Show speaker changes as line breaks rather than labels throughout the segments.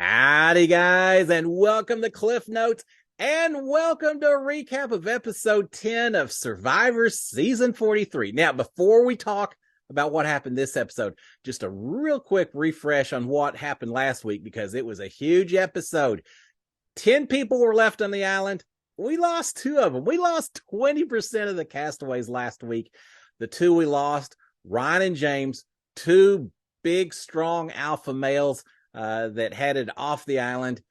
Howdy, guys, and welcome to Cliff Notes, and welcome to a recap of episode 10 of Survivor Season 43. Now, before we talk about what happened this episode, just a real quick refresh on what happened last week, because it was a huge episode. 10 people were left on the island. We lost 2 of them. We lost 20% of the castaways last week. The 2 we lost, Ryan and James, 2 big, strong alpha males that headed off the island.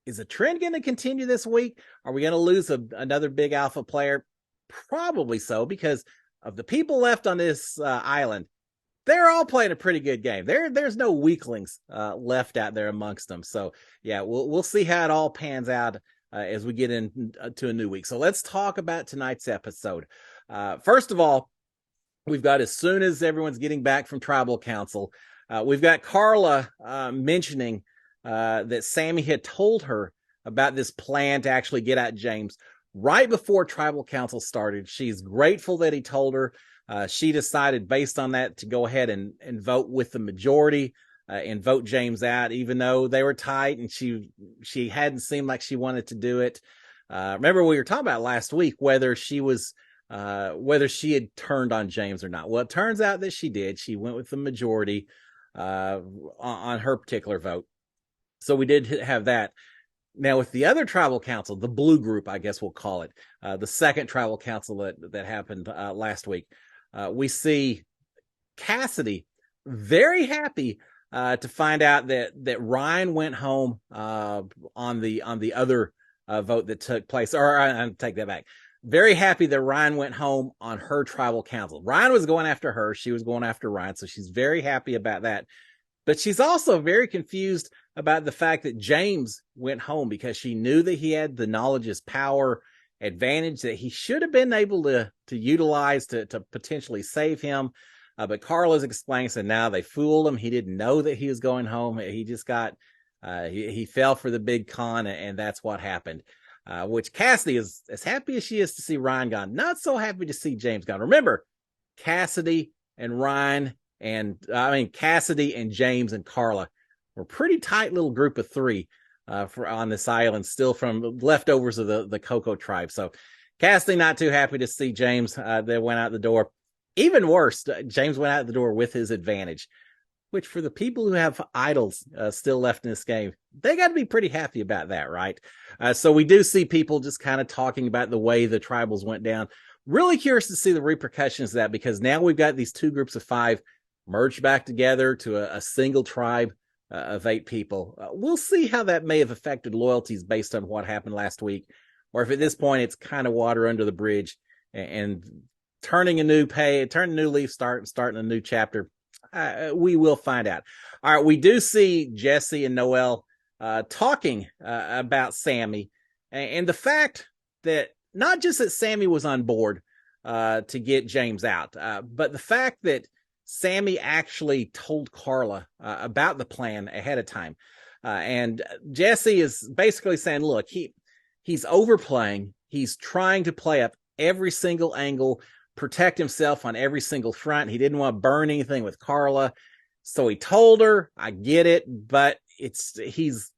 Is the trend going to continue this week? Are we going to lose another big alpha player? Probably so, because of the people left on this island, they're all playing a pretty good game. There's no weaklings left out there amongst them. So yeah, we'll see how it all pans out as we get into a new week. So let's talk about tonight's episode. First of all, we've got, as soon as everyone's getting back from tribal council, we've got Carla mentioning that Sammy had told her about this plan to actually get at James right before tribal council started. She's grateful that he told her. She decided based on that to go ahead and vote with the majority and vote James out, even though they were tight and she hadn't seemed like she wanted to do it. Remember, we were talking about last week whether she had turned on James or not. Well, it turns out that she did. She went with the majority on her particular vote. So we did have that. Now, with the other tribal council, the blue group, I guess we'll call it, the second tribal council that happened last week, we see Cassidy very happy to find out that Ryan went home on the other vote that took place. Or I take that back. Very happy that Ryan went home on her tribal council. Ryan was going after her. She was going after Ryan. So she's very happy about that. But she's also very confused about the fact that James went home, because she knew that he had the knowledge is power advantage that he should have been able to utilize to potentially save him. But Carla's explaining, so now they fooled him. He didn't know that he was going home. He just got, he fell for the big con, and that's what happened. Which Cassidy is as happy as she is to see Ryan gone, not so happy to see James gone. Remember, Cassidy and Ryan, and Cassidy and James and Carla were a pretty tight little group of 3 on this island, still from leftovers of the Coco tribe. So Cassidy not too happy to see James that went out the door. Even worse, James went out the door with his advantage, which for the people who have idols still left in this game, they got to be pretty happy about that, right? So we do see people just kind of talking about the way the tribals went down. Really curious to see the repercussions of that, because now we've got these 2 groups of 5 merged back together to a single tribe of 8 people. We'll see how that may have affected loyalties based on what happened last week, or if at this point it's kind of water under the bridge and turning a new leaf, starting a new chapter. We will find out. All right, we do see Jesse and Noelle talking about Sammy, and the fact that not just that Sammy was on board to get James out, but the fact that Sammy actually told Carla about the plan ahead of time. And Jesse is basically saying, look, he's overplaying. He's trying to play up every single angle, protect himself on every single front. He didn't want to burn anything with Carla. So he told her, I get it, but he's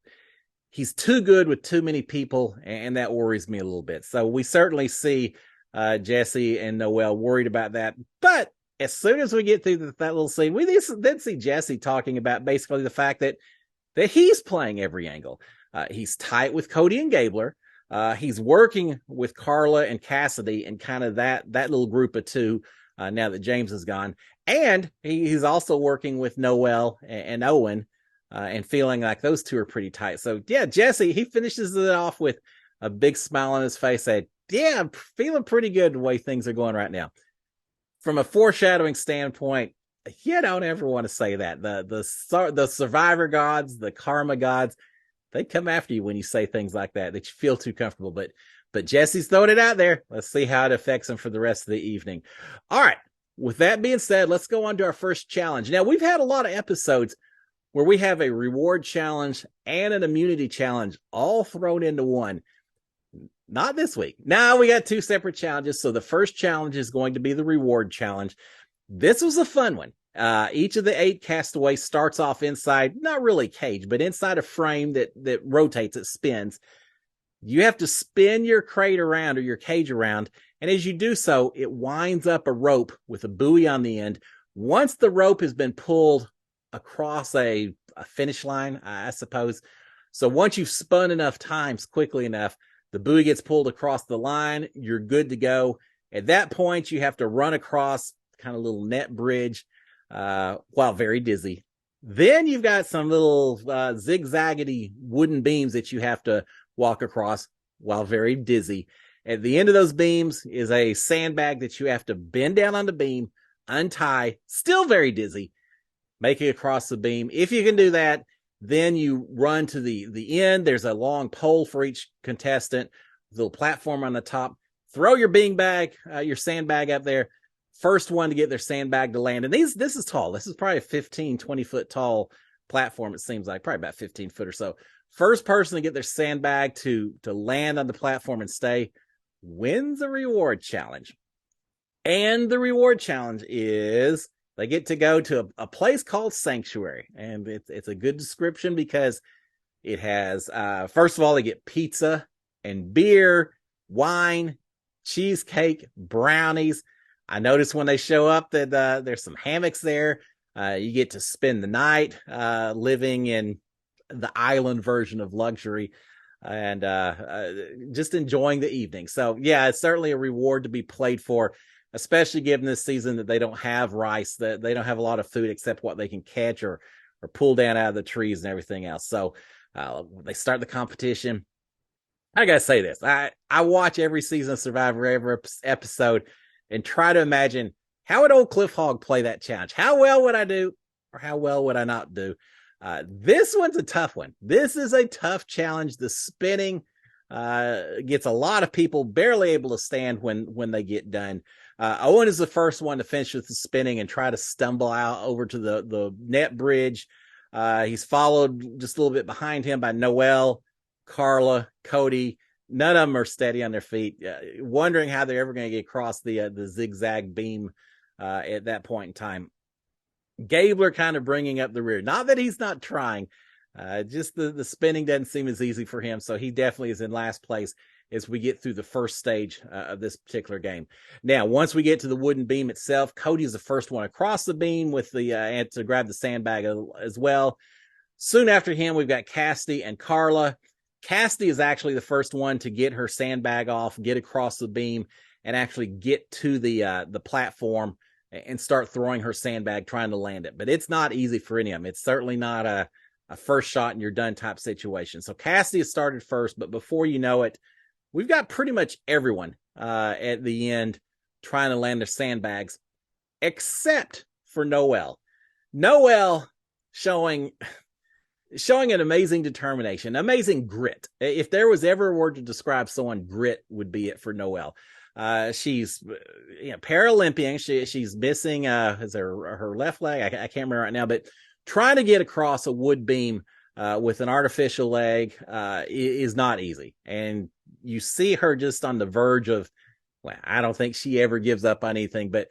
too good with too many people, and that worries me a little bit. So we certainly see Jesse and Noelle worried about that. But as soon as we get through that little scene, we then see Jesse talking about basically the fact that he's playing every angle. He's tight with Cody and Gabler. He's working with Carla and Cassidy and kind of that little group of 2 now that James is gone. And he's also working with Noelle and Owen and feeling like those 2 are pretty tight. So yeah, Jesse, he finishes it off with a big smile on his face, saying, yeah, I'm feeling pretty good the way things are going right now. From a foreshadowing standpoint, you don't ever want to say that. The survivor gods, the karma gods, they come after you when you say things like that you feel too comfortable. But Jesse's throwing it out there. Let's see how it affects him for the rest of the evening. All right. With that being said, let's go on to our first challenge. Now, we've had a lot of episodes where we have a reward challenge and an immunity challenge all thrown into one. Not this week. Now we got 2 separate challenges. So the first challenge is going to be the reward challenge. This was a fun one. Each of the 8 castaways starts off inside, not really cage, but inside a frame that rotates, it spins. You have to spin your crate around or your cage around, and as you do so, it winds up a rope with a buoy on the end. Once the rope has been pulled across a finish line, I suppose. So once you've spun enough times quickly enough, the buoy gets pulled across the line, you're good to go. At that point, you have to run across kind of little net bridge while very dizzy. Then you've got some little zigzaggedy wooden beams that you have to walk across while very dizzy. At the end of those beams is a sandbag that you have to bend down on the beam, untie, still very dizzy, make it across the beam. If you can do that, then you run to the end. There's a long pole for each contestant, a little platform on the top. Throw your your sandbag up there. First one to get their sandbag to land. And this is tall. This is probably a 15, 20 foot tall platform. It seems like probably about 15 foot or so. First person to get their sandbag to land on the platform and stay wins the reward challenge. And the reward challenge is they get to go to a place called Sanctuary. And it's a good description because it has, first of all, they get pizza and beer, wine, cheesecake, brownies. I noticed when they show up that there's some hammocks there. You get to spend the night living in the island version of luxury and just enjoying the evening. So, yeah, it's certainly a reward to be played for, especially given this season that they don't have rice, that they don't have a lot of food except what they can catch or pull down out of the trees and everything else. So they start the competition. I got to say this. I watch every season of Survivor, every episode, and try to imagine how would old Cliff Hogg play that challenge? How well would I do or how well would I not do? This one's a tough one. This is a tough challenge. The spinning gets a lot of people barely able to stand when they get done. Owen is the first one to finish with the spinning and try to stumble out over to the net bridge. He's followed just a little bit behind him by Noelle, Carla, Cody. None of them are steady on their feet, wondering how they're ever going to get across the zigzag beam at that point in time. Gabler kind of bringing up the rear. Not that he's not trying, just the spinning doesn't seem as easy for him. So he definitely is in last place as we get through the first stage of this particular game. Now, once we get to the wooden beam itself, Cody is the first one across the beam with the and to grab the sandbag as well. Soon after him, we've got Cassidy and Carla. Cassidy is actually the first one to get her sandbag off, get across the beam, and actually get to the platform and start throwing her sandbag, trying to land it. But it's not easy for any of them. It's certainly not a first shot and you're done type situation. So Cassidy has started first, but before you know it, we've got pretty much everyone at the end trying to land their sandbags, except for Noelle. Noelle showing an amazing determination, amazing grit. If there was ever a word to describe someone, grit would be it for Noelle. She's Paralympian. She's missing is her left leg. I can't remember right now, but trying to get across a wood beam with an artificial leg is not easy. And you see her just on the verge of, well, I don't think she ever gives up on anything, but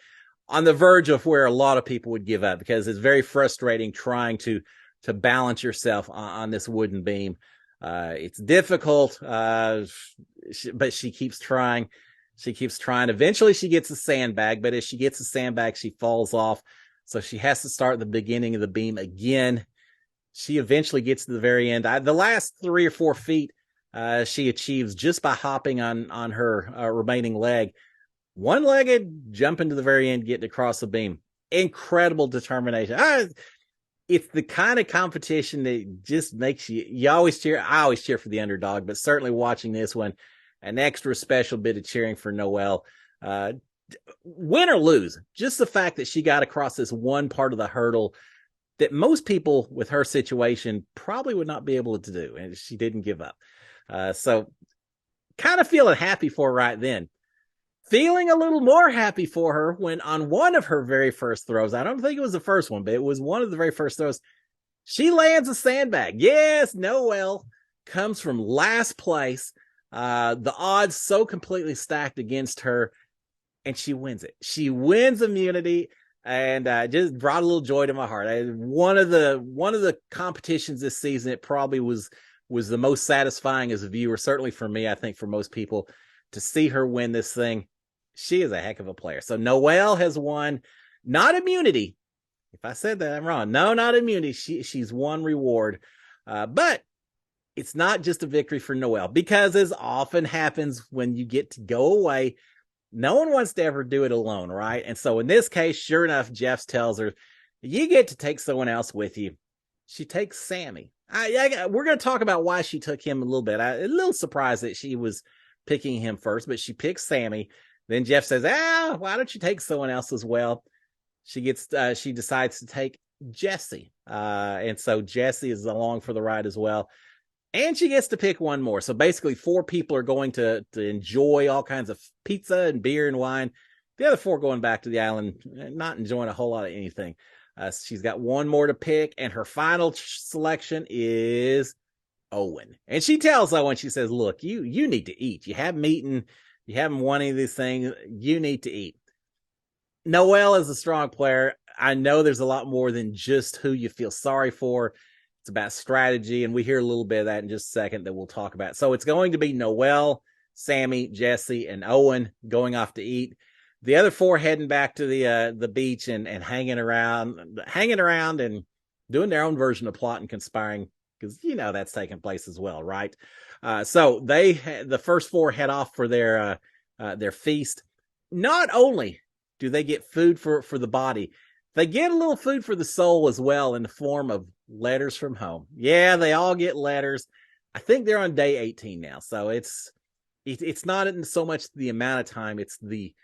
on the verge of where a lot of people would give up, because it's very frustrating trying to balance yourself on this wooden beam. It's difficult, but she keeps trying. She keeps trying. Eventually she gets a sandbag, but as she gets a sandbag, she falls off. So she has to start at the beginning of the beam again. She eventually gets to the very end. The last 3 or 4 feet, she achieves just by hopping on her remaining leg. One-legged, jumping to the very end, getting across the beam. Incredible determination. It's the kind of competition that just makes you always cheer. I always cheer for the underdog, but certainly watching this one, an extra special bit of cheering for Noelle. Win or lose, just the fact that she got across this one part of the hurdle that most people with her situation probably would not be able to do, and she didn't give up. So kind of feeling happy for her right then. Feeling a little more happy for her when on one of her very first throws, I don't think it was the first one, but it was one of the very first throws, she lands a sandbag. Yes, Noelle comes from last place. The odds so completely stacked against her, and she wins it. She wins immunity. and just brought a little joy to my heart. One of the competitions this season, it probably was the most satisfying as a viewer, certainly for me. I think for most people, to see her win this thing. She is a heck of a player. So Noelle has won, not immunity. If I said that, I'm wrong. No, not immunity. She's won reward, but it's not just a victory for Noelle, because as often happens when you get to go away, no one wants to ever do it alone, right? And so in this case, sure enough, Jeff tells her, you get to take someone else with you. She takes Sammy. We're going to talk about why she took him a little bit. A little surprised that she was picking him first, but she picks Sammy. Then Jeff says, why don't you take someone else as well? She decides to take Jesse. And so Jesse is along for the ride as well. And she gets to pick one more. So basically 4 people are going to enjoy all kinds of pizza and beer and wine. The other 4 going back to the island, not enjoying a whole lot of anything. She's got one more to pick, and her final selection is Owen. And she tells Owen, she says, look, you need to eat. You haven't eaten. You haven't won any of these things. You need to eat. Noelle is a strong player. I know there's a lot more than just who you feel sorry for. It's about strategy, and we hear a little bit of that in just a second that we'll talk about. So it's going to be Noelle, Sammy, Jesse, and Owen going off to eat. The other 4 heading back to the beach and hanging around and doing their own version of plot and conspiring, because that's taking place as well, right? So the first 4 head off for their feast. Not only do they get food for the body, they get a little food for the soul as well, in the form of letters from home. Yeah, they all get letters. I think they're on day 18 now, so it's not so much the amount of time, it's the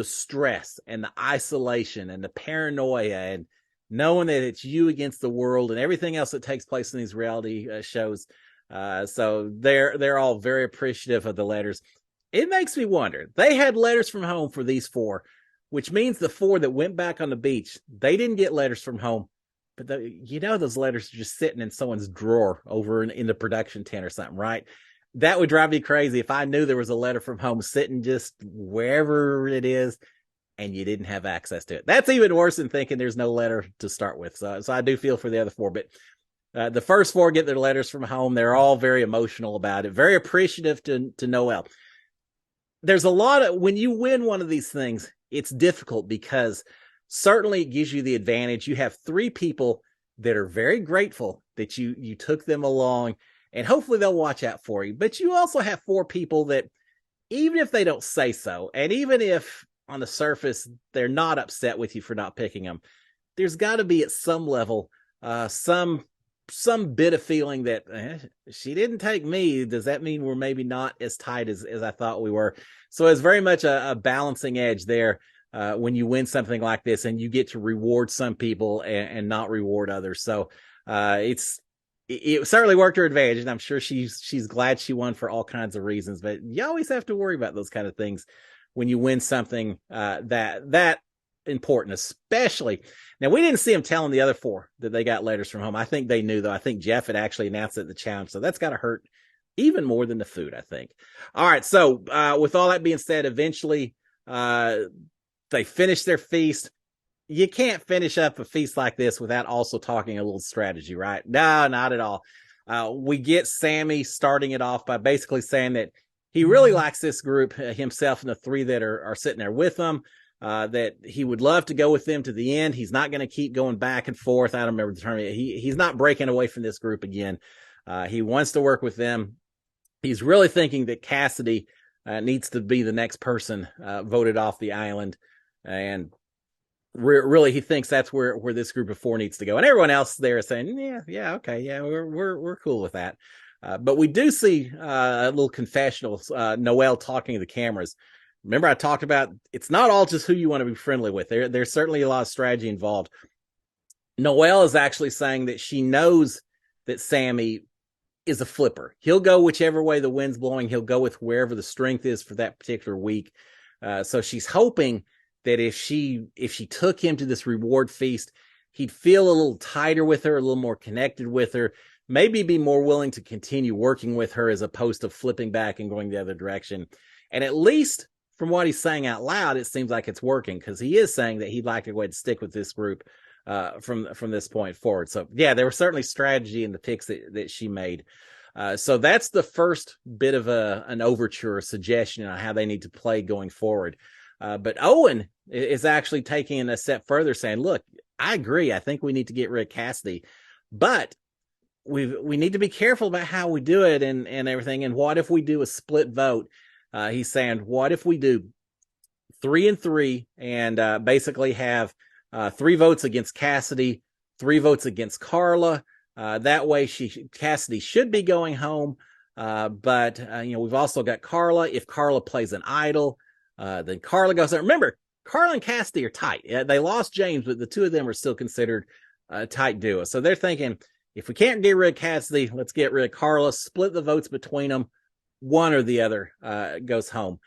stress and the isolation and the paranoia and knowing that it's you against the world and everything else that takes place in these reality shows. So they're all very appreciative of the letters. It makes me wonder, they had letters from home for these 4, which means the 4 that went back on the beach, they didn't get letters from home, but those letters are just sitting in someone's drawer over in the production tent or something, right? That would drive me crazy if I knew there was a letter from home sitting just wherever it is and you didn't have access to it. That's even worse than thinking there's no letter to start with. So I do feel for the other 4, but the first 4 get their letters from home. They're all very emotional about it, very appreciative to Noelle. There's a lot of, when you win one of these things, it's difficult because certainly it gives you the advantage. You have 3 people that are very grateful that you took them along, and hopefully they'll watch out for you. But you also have 4 people that, even if they don't say so, and even if on the surface they're not upset with you for not picking them, there's got to be at some level some bit of feeling that she didn't take me. Does that mean we're maybe not as tight as I thought we were? So it's very much a balancing edge there when you win something like this and you get to reward some people and not reward others. So it certainly worked her advantage, and I'm sure she's glad she won for all kinds of reasons. But you always have to worry about those kind of things when you win something that important, especially. Now, we didn't see him telling the other 4 that they got letters from home. I think they knew, though. I think Jeff had actually announced it at the challenge, so that's got to hurt even more than the food, I think. All right, so with all that being said, eventually they finish their feast. You can't finish up a feast like this without also talking a little strategy, right? No, not at all. We get Sammy starting it off by basically saying that he really likes this group, himself and the 3 that are sitting there with him, that he would love to go with them to the end. He's not going to keep going back and forth. I don't remember the term. He's not breaking away from this group again. He wants to work with them. He's really thinking that Cassidy needs to be the next person voted off the island. And really, he thinks that's where this group of 4 needs to go. And everyone else there is saying, yeah, okay, yeah, we're cool with that. But we do see a little confessional, Noelle talking to the cameras. Remember, I talked about it's not all just who you want to be friendly with. There's certainly a lot of strategy involved. Noelle is actually saying that she knows that Sammy is a flipper. He'll go whichever way the wind's blowing. He'll go with wherever the strength is for that particular week. So she's hoping that if she took him to this reward feast, he'd feel a little tighter with her, a little more connected with her, maybe be more willing to continue working with her as opposed to flipping back and going the other direction. And at least from what he's saying out loud, it seems like it's working, because he is saying that he'd like to go ahead and stick with this group from this point forward. So yeah, there was certainly strategy in the picks that she made. So that's the first bit of an overture, a suggestion on how they need to play going forward. But Owen is actually taking a step further, saying, look, I agree. I think we need to get rid of Cassidy, but we need to be careful about how we do it and everything. And what if we do a split vote? He's saying, what if we do 3-3 and basically have 3 votes against Cassidy, 3 votes against Carla. That way Cassidy should be going home. But we've also got Carla. If Carla plays an idol, then Carla goes there. Remember, Carla and Cassidy are tight. They lost James, but the two of them are still considered a tight duo. So they're thinking, if we can't get rid of Cassidy, let's get rid of Carla, split the votes between them. One or the other goes home.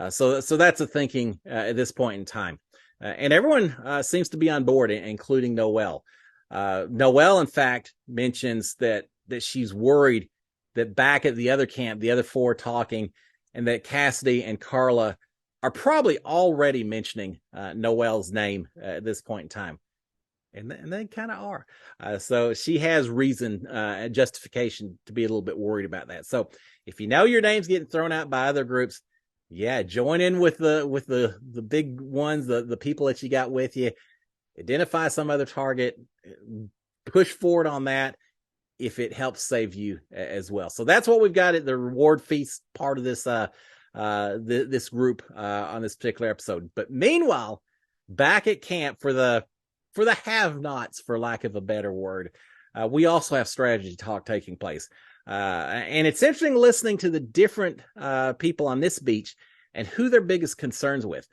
So that's the thinking at this point in time. And everyone seems to be on board, including Noelle. Noelle, in fact, mentions that she's worried that back at the other camp, the other 4 talking, and that Cassidy and Carla are probably already mentioning Noelle's name at this point in time. And they kind of are. So she has reason and justification to be a little bit worried about that. So if you know your name's getting thrown out by other groups, yeah, join in with the big ones, the people that you got with you. Identify some other target, push forward on that if it helps save you as well. So that's what we've got at the reward feast part of this this group on this particular episode. But meanwhile, back at camp for the have-nots, for lack of a better word, we also have strategy talk taking place. And it's interesting listening to the different people on this beach and who their biggest concerns with.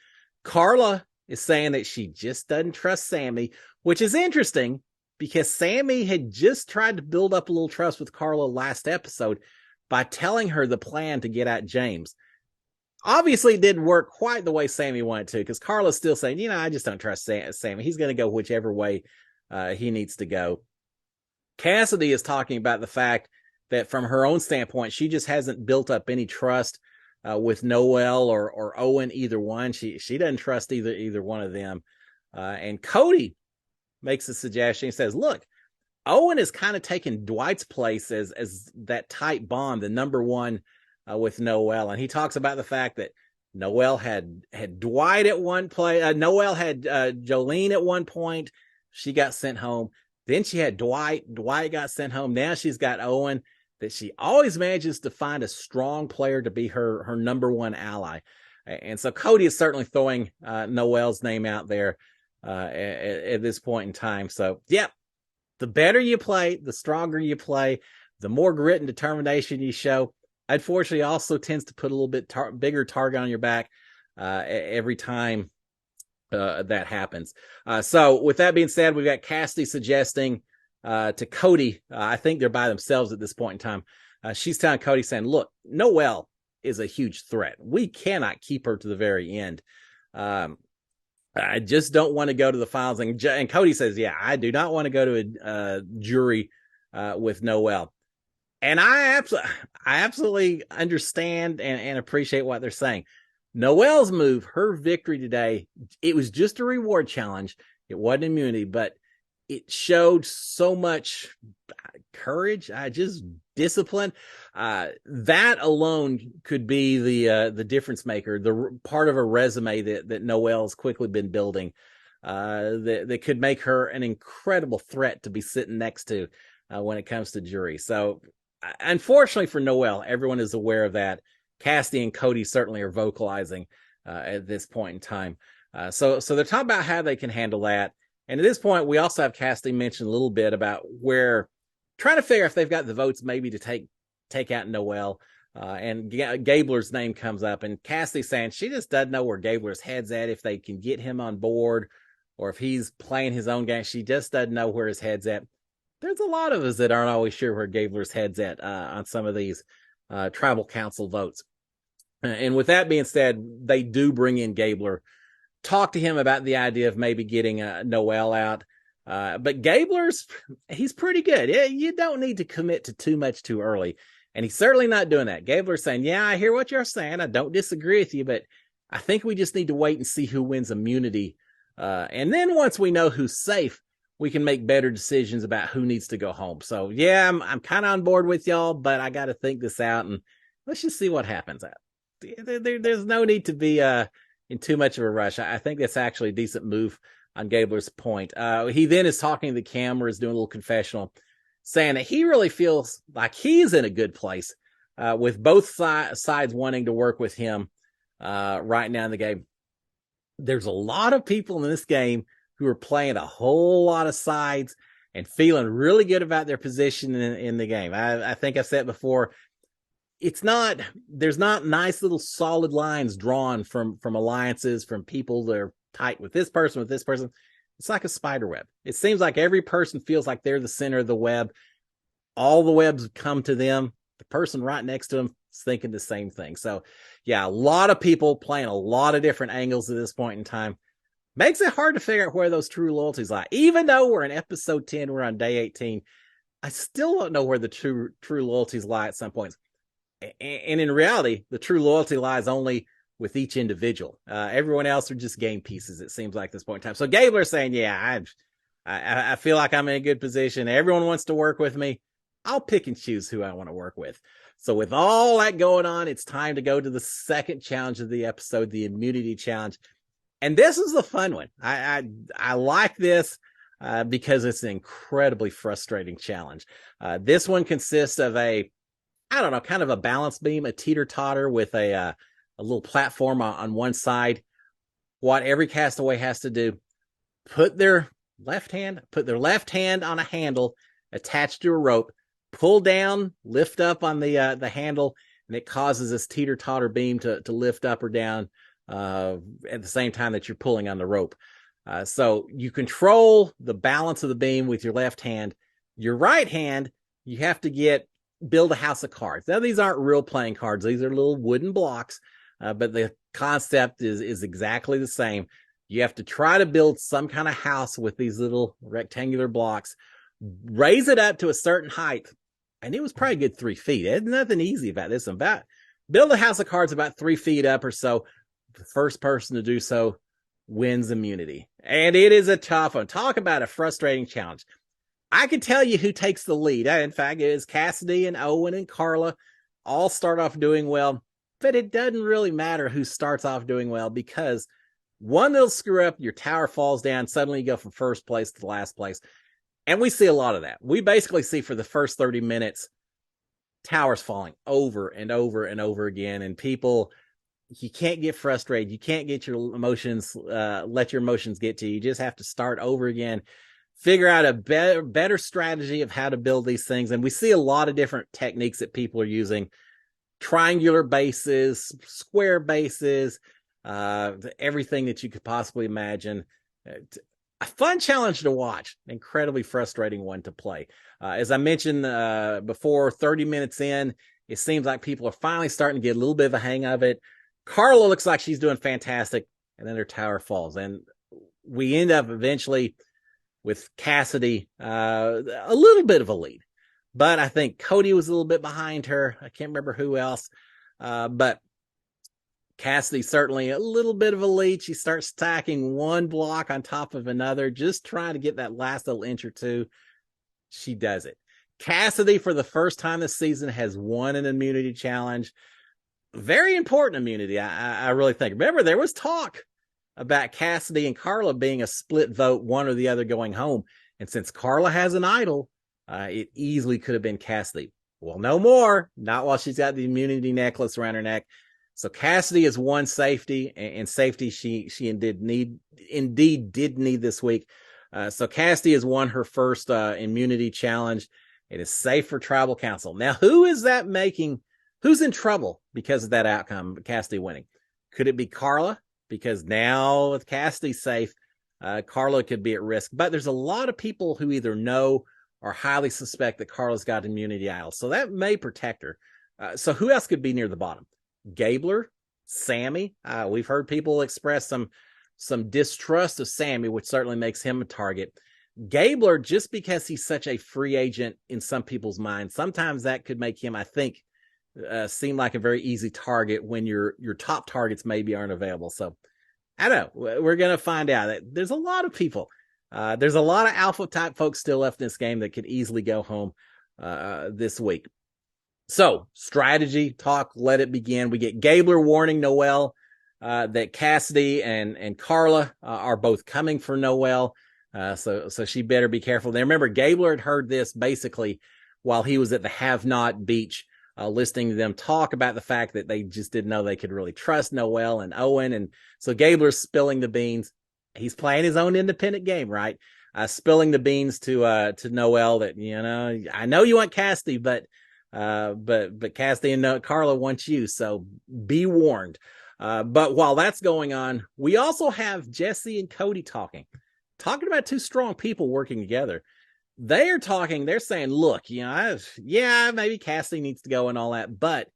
Carla is saying that she just doesn't trust Sammy, which is interesting because Sammy had just tried to build up a little trust with Carla last episode by telling her the plan to get at James. Obviously, it didn't work quite the way Sammy wanted to, because Carla's still saying, I just don't trust Sammy. He's going to go whichever way he needs to go. Cassidy is talking about the fact that from her own standpoint, she just hasn't built up any trust with Noelle or Owen, either one. She doesn't trust either one of them. And Cody makes a suggestion. He says, look, Owen is kind of taking Dwight's place as that tight bond, the number one with Noelle. And he talks about the fact that Noelle had Dwight at one play. Noelle had Jolene at one point. She got sent home. Then she had Dwight. Dwight got sent home. Now she's got Owen. That she always manages to find a strong player to be her number one ally. And so Cody is certainly throwing Noelle's name out there at this point in time. So, yeah, the better you play, the stronger you play, the more grit and determination you show. Unfortunately, also tends to put a little bit bigger target on your back every time that happens. So with that being said, we've got Cassidy suggesting to Cody, I think they're by themselves at this point in time. She's telling Cody, saying, look, Noelle is a huge threat. We cannot keep her to the very end. I just don't want to go to the finals. And Cody says, yeah, I do not want to go to a jury with Noelle. And I absolutely understand and appreciate what they're saying. Noelle's move, her victory today, it was just a reward challenge. It wasn't immunity, but it showed so much courage, just discipline. That alone could be the difference maker, the part of her resume that Noelle's quickly been building, that could make her an incredible threat to be sitting next to when it comes to jury. So, unfortunately for Noelle, everyone is aware of that. Cassidy and Cody certainly are vocalizing at this point in time. So they're talking about how they can handle that. And at this point, we also have Cassidy mention a little bit about where, trying to figure if they've got the votes maybe to take out Noelle. And Gabler's name comes up, and Cassidy saying she just doesn't know where Gabler's head's at, if they can get him on board or if he's playing his own game. She just doesn't know where his head's at. There's a lot of us that aren't always sure where Gabler's head's at on some of these tribal council votes. And with that being said, they do bring in Gabler, talk to him about the idea of maybe getting Noelle out. But he's pretty good. You don't need to commit to too much too early. And he's certainly not doing that. Gabler's saying, yeah, I hear what you're saying. I don't disagree with you, but I think we just need to wait and see who wins immunity. And then once we know who's safe, we can make better decisions about who needs to go home. So yeah, I'm kind of on board with y'all, but I got to think this out and let's just see what happens. There's no need to be in too much of a rush. I think that's actually a decent move on Gabler's point. He then is talking to the cameras, doing a little confessional, saying that he really feels like he's in a good place with both sides wanting to work with him right now in the game. There's a lot of people in this game who are playing a whole lot of sides and feeling really good about their position in the game. I think I've said before, there's not nice little solid lines drawn from alliances, from people that are tight with this person, with this person. It's like a spider web. It seems like every person feels like they're the center of the web. All the webs come to them. The person right next to them is thinking the same thing. So yeah, a lot of people playing a lot of different angles at this point in time. Makes it hard to figure out where those true loyalties lie. Even though we're in episode 10, we're on day 18, I still don't know where the true loyalties lie at some points. And in reality, the true loyalty lies only with each individual. Everyone else are just game pieces, it seems like, at this point in time. So Gabler's saying, yeah, I feel like I'm in a good position. Everyone wants to work with me. I'll pick and choose who I want to work with. So with all that going on, it's time to go to the second challenge of the episode, the immunity challenge. And this is the fun one. I like this because it's an incredibly frustrating challenge. This one consists of kind of a balance beam, a teeter-totter with a little platform on one side. What every castaway has to do, put their left hand on a handle attached to a rope, pull down, lift up on the handle, and it causes this teeter-totter beam to lift up or down at the same time that you're pulling on the rope. So you control the balance of the beam with your left hand. Your right hand, you have to build a house of cards. Now, these aren't real playing cards. These are little wooden blocks, but the concept is exactly the same. You have to try to build some kind of house with these little rectangular blocks, raise it up to a certain height. And it was probably a good 3 feet. There's nothing easy about this. Build a house of cards about 3 feet up or so. The first person to do so wins immunity. And it is a tough one. Talk about a frustrating challenge. I can tell you who takes the lead. In fact, it is Cassidy and Owen and Carla all start off doing well, but it doesn't really matter who starts off doing well because one little screw up, your tower falls down, suddenly you go from first place to last place. And we see a lot of that. We basically see for the first 30 minutes, towers falling over and over and over again. And people, you can't get frustrated. You can't get your emotions, let your emotions get to you. You just have to start over again, figure out a better strategy of how to build these things. And we see a lot of different techniques that people are using. Triangular bases, square bases, everything that you could possibly imagine. A fun challenge to watch, an incredibly frustrating one to play. As I mentioned before, 30 minutes in, it seems like people are finally starting to get a little bit of a hang of it. Carla looks like she's doing fantastic, and then her tower falls. And we end up eventually with Cassidy a little bit of a lead. But I think Cody was a little bit behind her. I can't remember who else. But Cassidy certainly a little bit of a lead. She starts stacking one block on top of another, just trying to get that last little inch or two. She does it. Cassidy, for the first time this season, has won an immunity challenge. Very important immunity, I really think. Remember, there was talk about Cassidy and Carla being a split vote, one or the other going home. And since Carla has an idol, it easily could have been Cassidy. Well, no more. Not while she's got the immunity necklace around her neck. So Cassidy is one safety, and safety she indeed did need this week. So Cassidy has won her first immunity challenge. It is safe for Tribal Council. Now, who is that making? Who's in trouble because of that outcome, Cassidy winning? Could it be Carla? Because now with Cassidy safe, Carla could be at risk. But there's a lot of people who either know or highly suspect that Carla's got immunity idol. So that may protect her. So who else could be near the bottom? Gabler, Sammy. We've heard people express some distrust of Sammy, which certainly makes him a target. Gabler, just because he's such a free agent in some people's minds, sometimes that could make him, I think, seem like a very easy target when your top targets maybe aren't available. So I don't know. We're going to find out that there's a lot of people. There's a lot of alpha type folks still left in this game that could easily go home this week. So strategy talk, let it begin. We get Gabler warning Noelle that Cassidy and Carla are both coming for Noelle. So she better be careful. Now remember, Gabler had heard this basically while he was at the Have Not Beach, listening to them talk about the fact that they just didn't know they could really trust Noelle and Owen. And so Gabler's spilling the beans. He's playing his own independent game, right? Spilling the beans to Noelle that, I know you want Cassidy, but Cassidy and Carla want you. So be warned. But while that's going on, we also have Jesse and Cody talking about two strong people working together. They're saying, look, maybe Cassidy needs to go and all that, but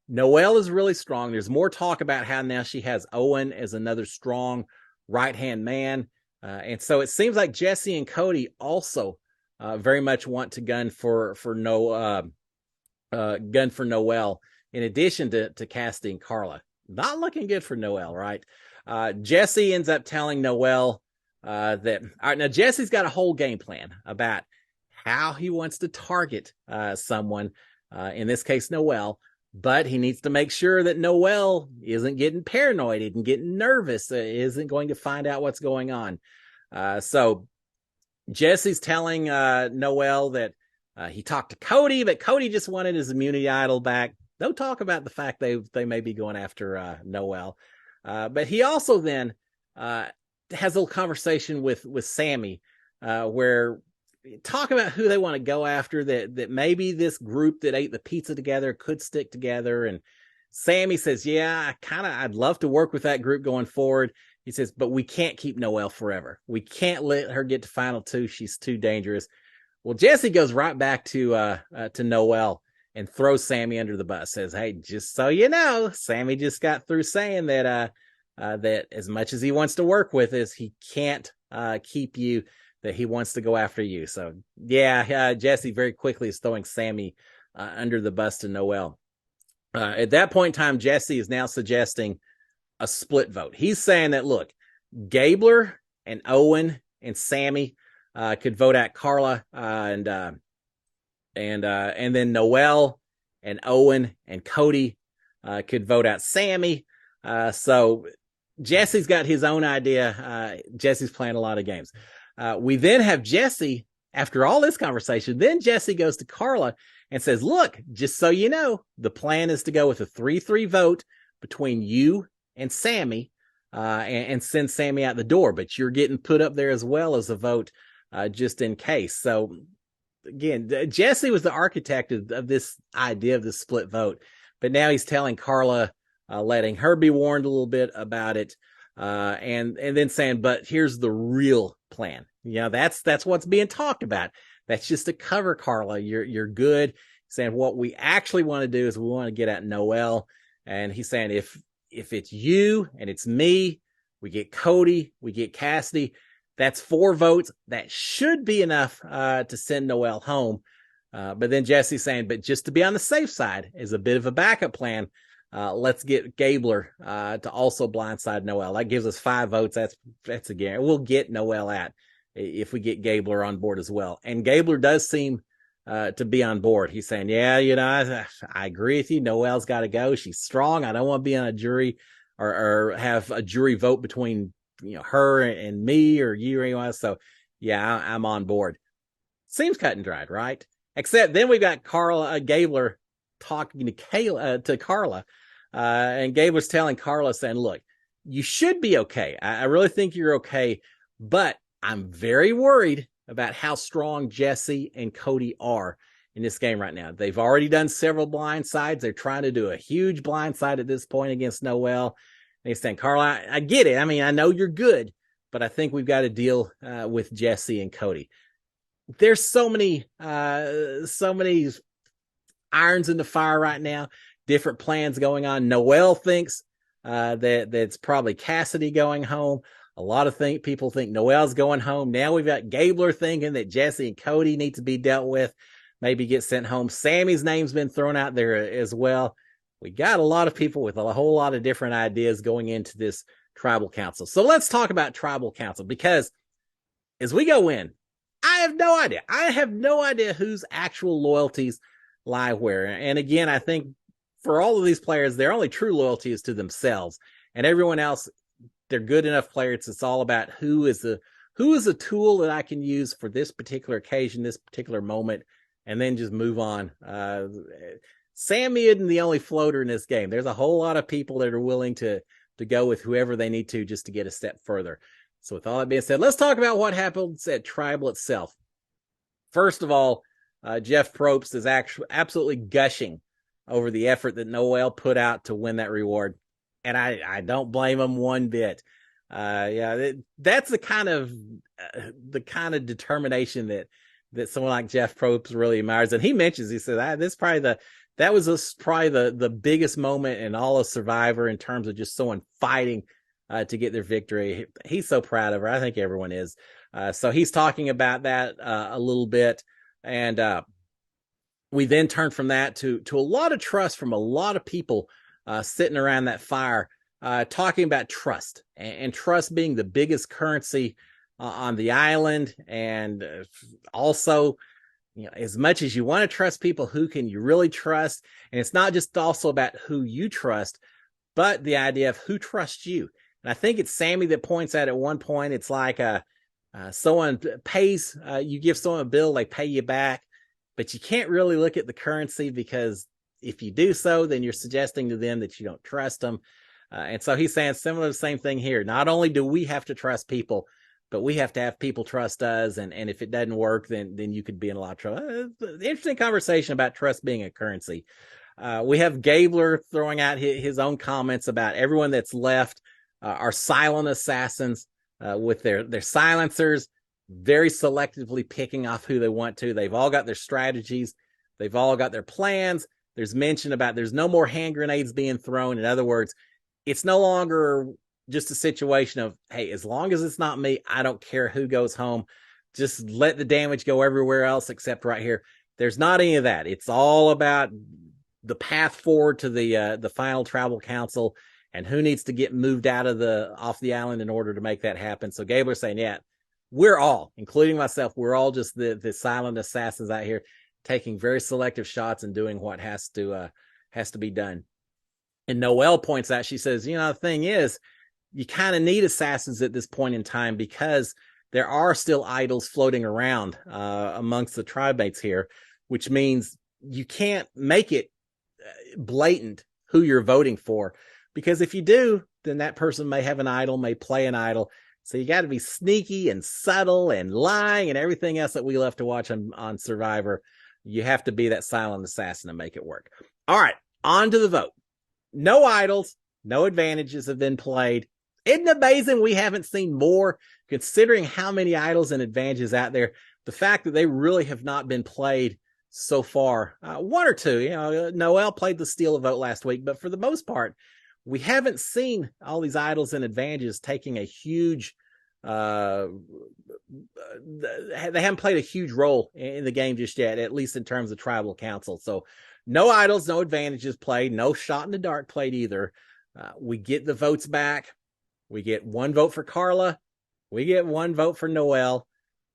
Noelle is really strong. There's more talk about how now she has Owen as another strong right-hand man. And so it seems like Jesse and Cody also very much want to gun for Noelle in addition to Cassidy and Carla. Not looking good for Noelle, right? Jesse ends up telling Noelle that, all right, now Jesse's got a whole game plan about how he wants to target someone, in this case, Noelle, but he needs to make sure that Noelle isn't getting paranoid, isn't getting nervous, isn't going to find out what's going on. So Jesse's telling Noelle that he talked to Cody, but Cody just wanted his immunity idol back. Don't talk about the fact they may be going after Noelle. But he also then has a little conversation with Sammy, where talk about who they want to go after, that maybe this group that ate the pizza together could stick together. And Sammy says, yeah, I'd love to work with that group going forward. He says, but we can't keep Noelle forever. We can't let her get to final two. She's too dangerous. Well, Jesse goes right back to Noelle and throws Sammy under the bus. Says, hey, just so you know, Sammy just got through saying that that as much as he wants to work with us, he can't keep you, that he wants to go after you. So yeah, Jesse very quickly is throwing Sammy under the bus to Noelle. At that point in time, Jesse is now suggesting a split vote. He's saying that, look, Gabler and Owen and Sammy could vote out Carla, and then Noelle and Owen and Cody could vote out Sammy. So Jesse's got his own idea. Jesse's playing a lot of games. We then have Jesse, after all this conversation, then Jesse goes to Carla and says, look, just so you know, the plan is to go with a 3-3 vote between you and Sammy, and send Sammy out the door, but you're getting put up there as well as a vote, just in case. So again, Jesse was the architect of this idea of this split vote, but now he's telling Carla, letting her be warned a little bit about it, and then saying, but here's the real plan. That's what's being talked about. That's just to cover Carla. You're good. Saying what we actually want to do is we want to get at Noelle. And he's saying, if it's you and it's me, we get Cody, we get Cassidy, that's 4 votes. That should be enough to send Noelle home. But then Jesse's saying, but just to be on the safe side, as a bit of a backup plan, let's get Gabler to also blindside Noelle. That gives us 5 votes. That's a guarantee. We'll get Noelle out if we get Gabler on board as well. And Gabler does seem to be on board. He's saying, yeah, I agree with you. Noelle's got to go. She's strong. I don't want to be on a jury or have a jury vote between her and me or you or anyone. So yeah, I'm on board. Seems cut and dried, right? Except then we've got Gabler talking to Carla, and Gabler's telling Carla, saying, look, you should be okay. I really think you're okay, but I'm very worried about how strong Jesse and Cody are in this game right now. They've already done several blindsides. They're trying to do a huge blindside at this point against Noelle. And he's saying, Carla, I get it. I mean, I know you're good, but I think we've got to deal with Jesse and Cody. There's so many irons in the fire right now, different plans going on. Noelle thinks that's probably Cassidy going home. A lot of people think Noelle's going home. Now we've got Gabler thinking that Jesse and Cody need to be dealt with. maybe get sent home. Sammy's name's been thrown out there as well. We got a lot of people with a whole lot of different ideas going into this tribal council. So let's talk about tribal council, because as we go in, I have no idea. I have no idea whose actual loyalties lie where. And again, I think for all of these players, their only true loyalty is to themselves, and everyone else, they're good enough players. It's all about who is a tool that I can use for this particular occasion, this particular moment, and then just move on. Sammy isn't the only floater in this game. There's a whole lot of people that are willing to go with whoever they need to just to get a step further. So with all that being said, let's talk about what happens at Tribal itself. First of all, Jeff Probst is absolutely gushing over the effort that Noelle put out to win that reward. And I don't blame him one bit. That's the kind of determination that someone like Jeff Probst really admires. And he mentions, he said, that was probably the biggest moment in all of Survivor in terms of just someone fighting to get their victory. He's so proud of her. I think everyone is. So he's talking about that a little bit. And we then turn from that to a lot of trust from a lot of people sitting around that fire, talking about trust and trust being the biggest currency on the island. And also, as much as you want to trust people, who can you really trust? And it's not just also about who you trust, but the idea of who trusts you. And I think it's Sammy that points out at one point, it's like someone pays, you give someone a bill, they pay you back, but you can't really look at the currency, because if you do so, then you're suggesting to them that you don't trust them. And so he's saying similar, the same thing here. Not only do we have to trust people, but we have to have people trust us. And if it doesn't work, then you could be in a lot of trouble. Interesting conversation about trust being a currency. We have Gabler throwing out his own comments about everyone that's left are silent assassins with their silencers, very selectively picking off who they want to. They've all got their strategies. They've all got their plans. There's mention about there's no more hand grenades being thrown. In other words, it's no longer just a situation of, hey, as long as it's not me, I don't care who goes home. Just let the damage go everywhere else except right here. There's not any of that. It's all about the path forward to the final tribal council and who needs to get moved off the island in order to make that happen. So Gabler's saying, yeah, we're all, including myself, we're all just the silent assassins out here taking very selective shots and doing what has to be done. And Noelle points out, she says, the thing is, you kind of need assassins at this point in time, because there are still idols floating around amongst the tribe mates here, which means you can't make it blatant who you're voting for, because if you do, then that person may have an idol, may play an idol. So you got to be sneaky and subtle and lying and everything else that we love to watch on Survivor. You have to be that silent assassin to make it work. All right, on to the vote. No idols, no advantages have been played. Isn't it amazing we haven't seen more, considering how many idols and advantages out there? The fact that they really have not been played so far. One or two, Noelle played the steal a vote last week, but for the most part, we haven't seen all these idols and advantages taking a huge, they haven't played a huge role in the game just yet, at least in terms of tribal council. So no idols, no advantages played, no shot in the dark played either. We get the votes back. We get one vote for Carla. We get one vote for Noelle.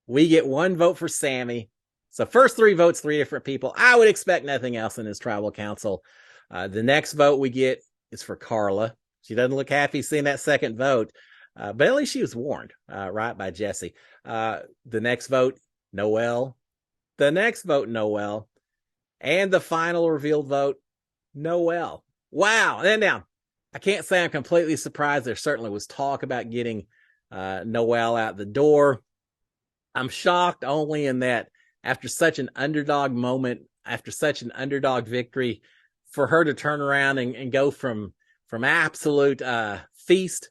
We get one vote for Sammy. So first 3 votes, 3 different people. I would expect nothing else in this tribal council. The next vote we get is for Carla. She doesn't look happy seeing that second vote, but at least she was warned, right, by Jesse. The next vote, Noelle. The next vote, Noelle. And the final revealed vote, Noelle. Wow. And then now, I can't say I'm completely surprised. There certainly was talk about getting Noelle out the door. I'm shocked only in that after such an underdog moment, after such an underdog victory, for her to turn around and go from absolute feast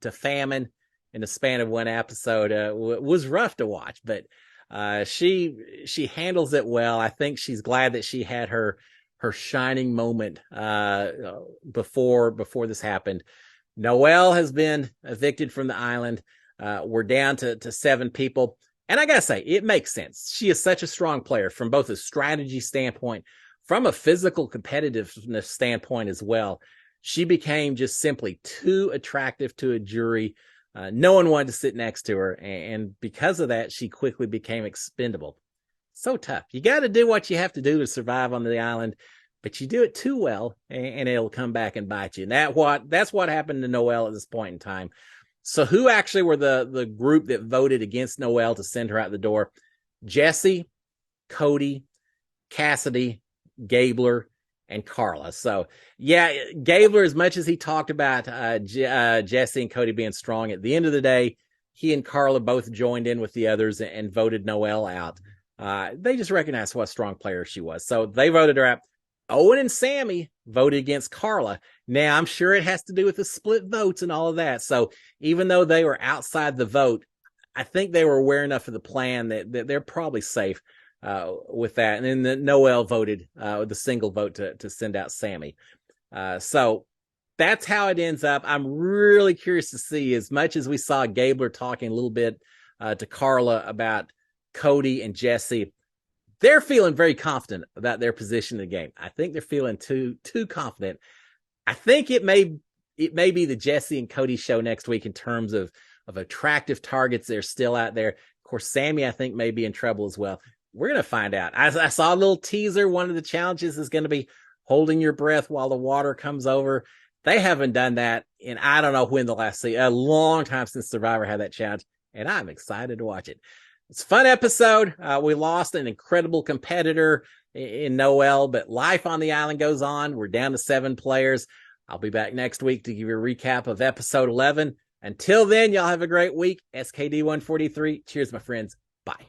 to famine in the span of one episode was rough to watch. But she handles it well. I think she's glad that she had her shining moment before this happened. Noelle has been evicted from the island. We're down to 7 people. And I got to say, it makes sense. She is such a strong player from both a strategy standpoint, from a physical competitiveness standpoint as well. She became just simply too attractive to a jury. No one wanted to sit next to her. And because of that, she quickly became expendable. So tough. You got to do what you have to do to survive on the island, but you do it too well and it'll come back and bite you. And that's what happened to Noelle at this point in time. So who actually were the group that voted against Noelle to send her out the door? Jesse, Cody, Cassidy, Gabler, and Carla. So yeah, Gabler, as much as he talked about Jesse and Cody being strong, at the end of the day, he and Carla both joined in with the others and voted Noelle out. They just recognized what a strong player she was. So they voted her out. Owen and Sammy voted against Carla. Now, I'm sure it has to do with the split votes and all of that. So even though they were outside the vote, I think they were aware enough of the plan that they're probably safe with that. And then Noelle voted the single vote to send out Sammy. So that's how it ends up. I'm really curious to see, as much as we saw Gabler talking a little bit to Carla about Cody and Jesse, they're feeling very confident about their position in the game. I think they're feeling too confident. I think it may be the Jesse and Cody show next week in terms of attractive targets that are still out there. Of course, Sammy, I think, may be in trouble as well. We're going to find out. I saw a little teaser. One of the challenges is going to be holding your breath while the water comes over. They haven't done that in, I don't know when, a long time since Survivor had that challenge, and I'm excited to watch it. It's a fun episode. We lost an incredible competitor in Noelle, but life on the island goes on. We're down to 7 players. I'll be back next week to give you a recap of episode 11. Until then, y'all have a great week. SKD 143. Cheers, my friends. Bye.